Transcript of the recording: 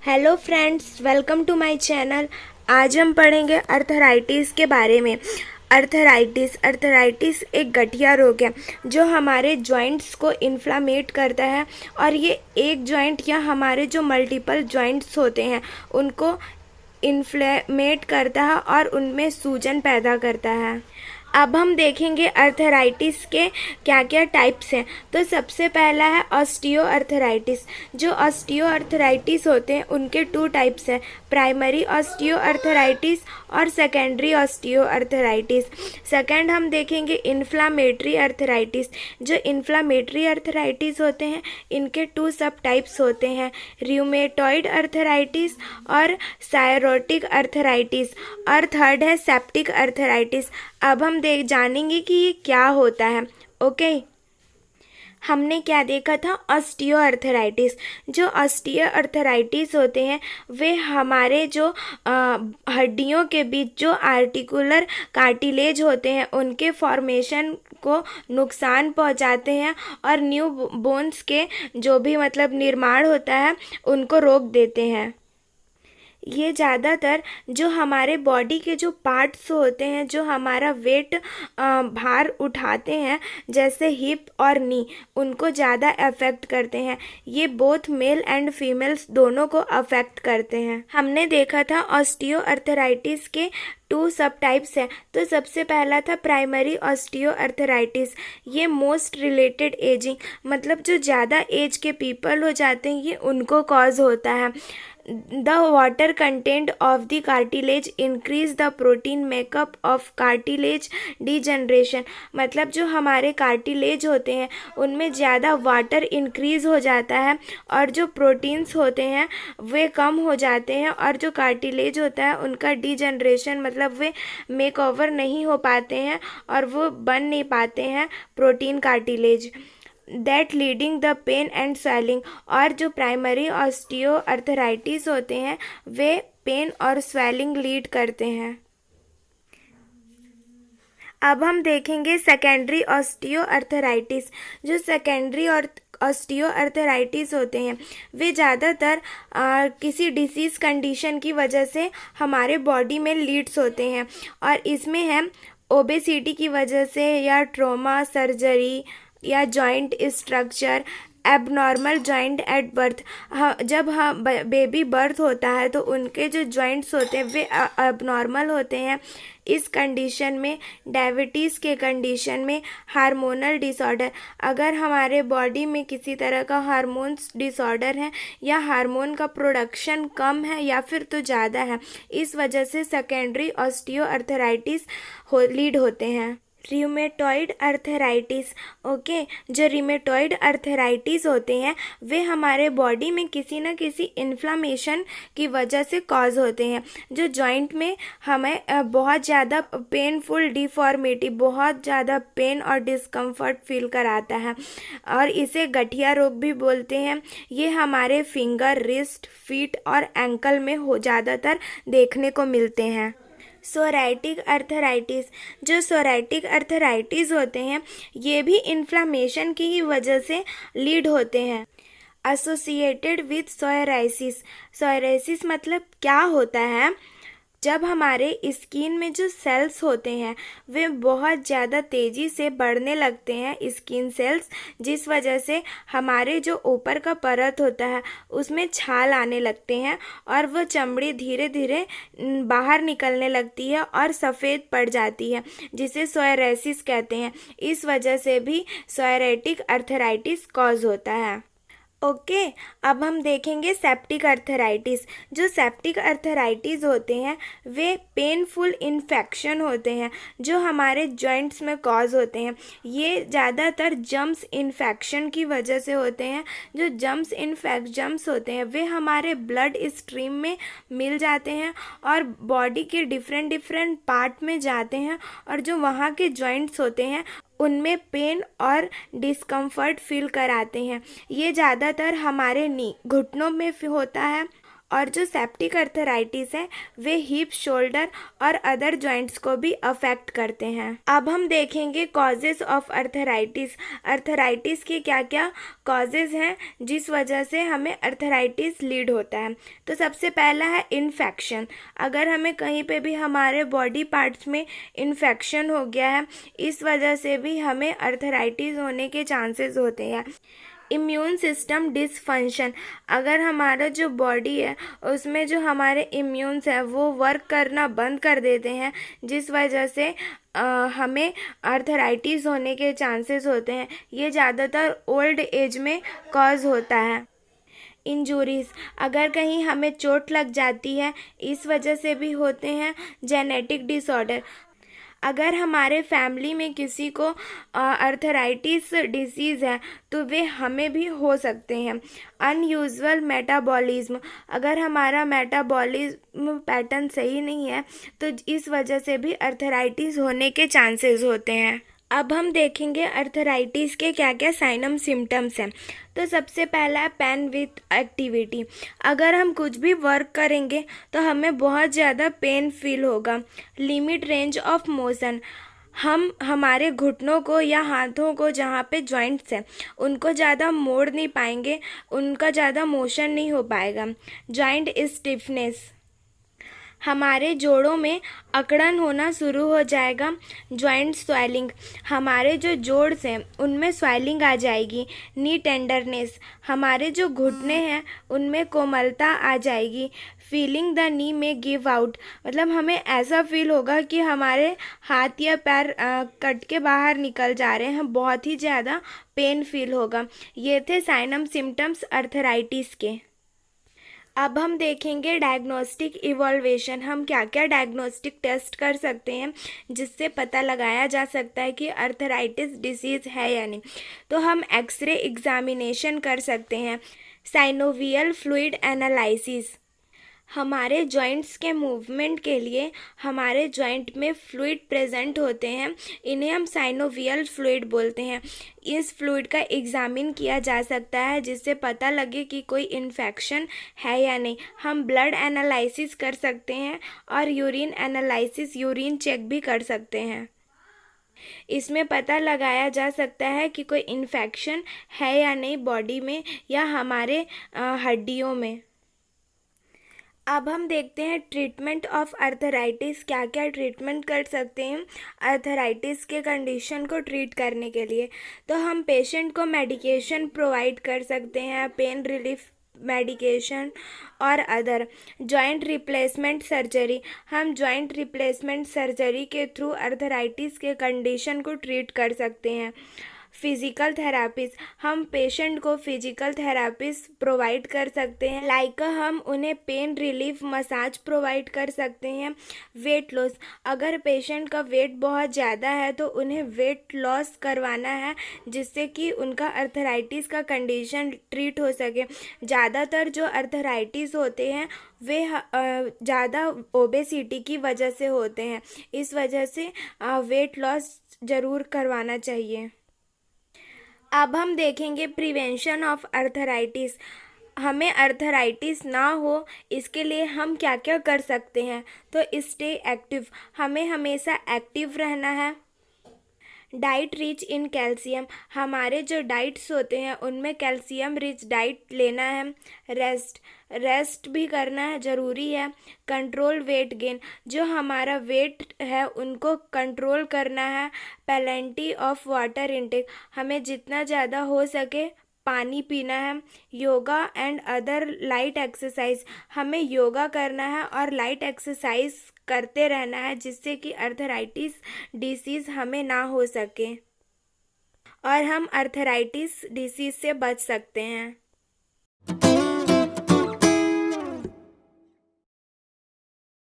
Hello friends, welcome to my channel. आज हम पढ़ेंगे अर्थराइटिस के बारे में। अर्थराइटिस एक गठिया रोग है जो हमारे जॉइंट्स को इन्फ्लामेट करता है और ये एक जॉइंट या हमारे जो मल्टीपल जॉइंट्स होते हैं उनको इन्फ्लेमेट करता है और उनमें सूजन पैदा करता है। अब हम देखेंगे अर्थराइटिस के क्या क्या टाइप्स हैं। तो सबसे पहला है ऑस्टियोआर्थराइटिस। जो ऑस्टियोआर्थराइटिस होते हैं उनके टू टाइप्स हैं, प्राइमरी ऑस्टियोआर्थराइटिस और सेकेंडरी ऑस्टियोआर्थराइटिस। सेकेंड हम देखेंगे इन्फ्लामेटरी अर्थराइटिस। जो इन्फ्लामेटरी अर्थराइटिस होते हैं इनके टू सब टाइप्स होते हैं, रूमेटॉइड अर्थराइटिस और सायरोटिक अर्थराइटिस। और थर्ड है सेप्टिक अर्थराइटिस। अब हम जानेंगे कि ये क्या होता है। ओके, हमने क्या देखा था, ऑस्टियोआर्थराइटिस। जो ऑस्टियोआर्थराइटिस होते हैं वे हमारे जो हड्डियों के बीच जो आर्टिकुलर कार्टिलेज होते हैं उनके फॉर्मेशन को नुकसान पहुंचाते हैं और न्यू बोन्स के जो भी निर्माण होता है उनको रोक देते हैं। ये ज़्यादातर जो हमारे बॉडी के जो पार्ट्स होते हैं जो हमारा वेट भार उठाते हैं जैसे हिप और नी, उनको ज़्यादा अफेक्ट करते हैं। ये बोथ मेल एंड फीमेल्स दोनों को अफेक्ट करते हैं। हमने देखा था ऑस्टियोआर्थराइटिस के टू सब टाइप्स हैं। तो सबसे पहला था प्राइमरी ऑस्टियोआर्थराइटिस। ये मोस्ट रिलेटेड एजिंग जो ज़्यादा एज के पीपल हो जाते हैं ये उनको कॉज होता है। The water content of the cartilage increase the protein makeup of cartilage degeneration। जो हमारे कार्टिलेज होते हैं उनमें ज़्यादा वाटर इंक्रीज हो जाता है और जो प्रोटीन्स होते हैं वे कम हो जाते हैं और जो कार्टिलेज होता है उनका डिजनरेशन वे मेकओवर नहीं हो पाते हैं और वो बन नहीं पाते हैं protein cartilage, that leading the pain and swelling. और जो प्राइमरी ऑस्टियोआर्थराइटिस होते हैं वे पेन और स्वेलिंग लीड करते हैं। अब हम देखेंगे सेकेंडरी ऑस्टियोआर्थराइटिस। जो सेकेंडरी और ऑस्टियोआर्थराइटिस होते हैं वे ज़्यादातर किसी डिसीज़ कंडीशन की वजह से हमारे बॉडी में लीड्स होते हैं और इसमें है ओबेसिटी की वजह से या ट्रॉमा, सर्जरी या joint structure, abnormal joint at birth. जब बेबी बर्थ होता है तो उनके जो जॉइंट्स होते हैं वे एबनॉर्मल होते हैं। इस कंडीशन में, डायबिटीज़ के कंडीशन में, हार्मोनल डिसऑर्डर, अगर हमारे बॉडी में किसी तरह का हार्मोन्स डिसऑर्डर है या हार्मोन का प्रोडक्शन कम है या फिर तो ज़्यादा है, इस वजह से सेकेंडरी ऑस्टियोआर्थराइटिस लीड होते हैं। Rheumatoid arthritis. ओके, जो रूमेटॉइड अर्थराइटिस होते हैं वे हमारे बॉडी में किसी न किसी इन्फ्लामेशन की वजह से कॉज होते हैं। जो जॉइंट में हमें बहुत ज़्यादा पेनफुल डिफॉर्मिटी, बहुत ज़्यादा पेन और डिस्कम्फर्ट फील कराता है और इसे गठिया रोग भी बोलते हैं। ये हमारे फिंगर, रिस्ट, फीट और एंकल में ज़्यादातर देखने को मिलते हैं। Psoriatic arthritis. जो सोराइटिक अर्थराइटिस होते हैं ये भी इन्फ्लामेशन की ही वजह से लीड होते हैं। Associated with psoriasis. सोराइसिस क्या होता है, जब हमारे स्किन में जो सेल्स होते हैं वे बहुत ज़्यादा तेज़ी से बढ़ने लगते हैं, स्किन सेल्स, जिस वजह से हमारे जो ऊपर का परत होता है उसमें छाल आने लगते हैं और वह चमड़ी धीरे धीरे बाहर निकलने लगती है और सफ़ेद पड़ जाती है जिसे सोराइसिस कहते हैं। इस वजह से भी सोराइटिक अर्थराइटिस कॉज होता है। ओके, अब हम देखेंगे सेप्टिक अर्थराइटिस। जो सेप्टिक अर्थराइटिस होते हैं वे पेनफुल इन्फेक्शन होते हैं जो हमारे जॉइंट्स में कॉज होते हैं। ये ज़्यादातर जम्स इन्फेक्शन की वजह से होते हैं। जो जम्स होते हैं वे हमारे ब्लड स्ट्रीम में मिल जाते हैं और बॉडी के डिफरेंट पार्ट में जाते हैं और जो वहाँ के जॉइंट्स होते हैं उनमें पेन और डिस्कम्फर्ट फील कराते हैं। ये ज़्यादातर हमारे घुटनों में होता है और जो सेप्टिक अर्थराइटिस है वे हिप, शोल्डर और अदर जॉइंट्स को भी अफेक्ट करते हैं। अब हम देखेंगे कॉजेज ऑफ अर्थराइटिस। अर्थराइटिस के क्या क्या कॉजेज हैं जिस वजह से हमें अर्थराइटिस लीड होता है। तो सबसे पहला है इन्फेक्शन। अगर हमें कहीं पे भी हमारे बॉडी पार्ट्स में इन्फेक्शन हो गया है, इस वजह से भी हमें अर्थराइटिस होने के चांसेस होते हैं। Immune system dysfunction. अगर हमारा जो बॉडी है उसमें जो हमारे इम्यून्स हैं वो वर्क करना बंद कर देते हैं, जिस वजह से हमें अर्थराइटिस होने के चांसेस होते हैं। ये ज़्यादातर ओल्ड एज में कॉज होता है। इंजूरीज। अगर कहीं हमें चोट लग जाती है, इस वजह से भी होते हैं। Genetic disorder. अगर हमारे फैमिली में किसी को अर्थराइटिस डिसीज़ है तो वे हमें भी हो सकते हैं। Unusual metabolism. अगर हमारा मेटाबॉलिज्म पैटर्न सही नहीं है तो इस वजह से भी अर्थराइटिस होने के चांसेस होते हैं। अब हम देखेंगे अर्थराइटिस के क्या क्या साइनम सिम्टम्स हैं। तो सबसे पहला है पेन विथ एक्टिविटी। अगर हम कुछ भी वर्क करेंगे तो हमें बहुत ज़्यादा पेन फील होगा। Limit range of motion. हम हमारे घुटनों को या हाथों को जहाँ पे जॉइंट्स हैं उनको ज़्यादा मोड़ नहीं पाएंगे, उनका ज़्यादा मोशन नहीं हो पाएगा। Joint stiffness. हमारे जोड़ों में अकड़न होना शुरू हो जाएगा। Joint swelling. हमारे जो जोड़्स हैं उनमें स्वेलिंग आ जाएगी। नी टेंडरनेस। हमारे जो घुटने हैं उनमें कोमलता आ जाएगी। फीलिंग द नी में गिव आउट। मतलब हमें ऐसा फील होगा कि हमारे हाथ या पैर कट के बाहर निकल जा रहे हैं, बहुत ही ज़्यादा पेन फील होगा। ये थे साइनम सिम्टम्स अर्थराइटिस के। अब हम देखेंगे डायग्नोस्टिक इवॉल्वेशन। हम क्या क्या डायग्नोस्टिक टेस्ट कर सकते हैं जिससे पता लगाया जा सकता है कि अर्थराइटिस डिसीज़ है या नहीं। तो हम एक्सरे एग्जामिनेशन कर सकते हैं। Synovial fluid analysis. हमारे जॉइंट्स के मूवमेंट के लिए हमारे जॉइंट में फ्लूइड प्रेजेंट होते हैं, इन्हें हम साइनोवियल फ्लूइड बोलते हैं। इस फ्लूइड का एग्जामिन किया जा सकता है जिससे पता लगे कि कोई इन्फेक्शन है या नहीं। हम ब्लड एनालिसिस कर सकते हैं और यूरिन एनालिसिस, यूरिन चेक भी कर सकते हैं। इसमें पता लगाया जा सकता है कि कोई इन्फेक्शन है या नहीं बॉडी में या हमारे हड्डियों में। अब हम देखते हैं ट्रीटमेंट ऑफ अर्थराइटिस। क्या क्या ट्रीटमेंट कर सकते हैं अर्थराइटिस के कंडीशन को ट्रीट करने के लिए। तो हम पेशेंट को मेडिकेशन प्रोवाइड कर सकते हैं, पेन रिलीफ मेडिकेशन और अदर। Joint replacement surgery. हम जॉइंट रिप्लेसमेंट सर्जरी के थ्रू अर्थराइटिस के कंडीशन को ट्रीट कर सकते हैं। Physical therapies. हम पेशेंट को फिजिकल थेरापीज प्रोवाइड कर सकते हैं, लाइक हम उन्हें पेन रिलीफ मसाज प्रोवाइड कर सकते हैं। Weight loss. अगर पेशेंट का वेट बहुत ज़्यादा है तो उन्हें वेट लॉस करवाना है जिससे कि उनका अर्थराइटिस का कंडीशन ट्रीट हो सके। ज़्यादातर जो अर्थराइटिस होते हैं वे ज़्यादा ओबेसिटी की वजह से होते हैं, इस वजह से वेट लॉस ज़रूर करवाना चाहिए। अब हम देखेंगे प्रिवेंशन ऑफ अर्थराइटिस। हमें अर्थराइटिस ना हो इसके लिए हम क्या क्या कर सकते हैं। तो स्टे एक्टिव। हमें हमेशा एक्टिव रहना है। Diet rich in calcium. हमारे जो डाइट्स होते हैं उनमें कैल्शियम रिच डाइट लेना है। रेस्ट भी करना है, ज़रूरी है। Control weight gain. जो हमारा वेट है उनको कंट्रोल करना है। Plenty of water intake. हमें जितना ज़्यादा हो सके पानी पीना है। Yoga and other light exercise. हमें योगा करना है और लाइट एक्सरसाइज करते रहना है जिससे कि अर्थराइटिस डिसीज़ हमें ना हो सके और हम अर्थराइटिस डिसीज़ से बच सकते हैं।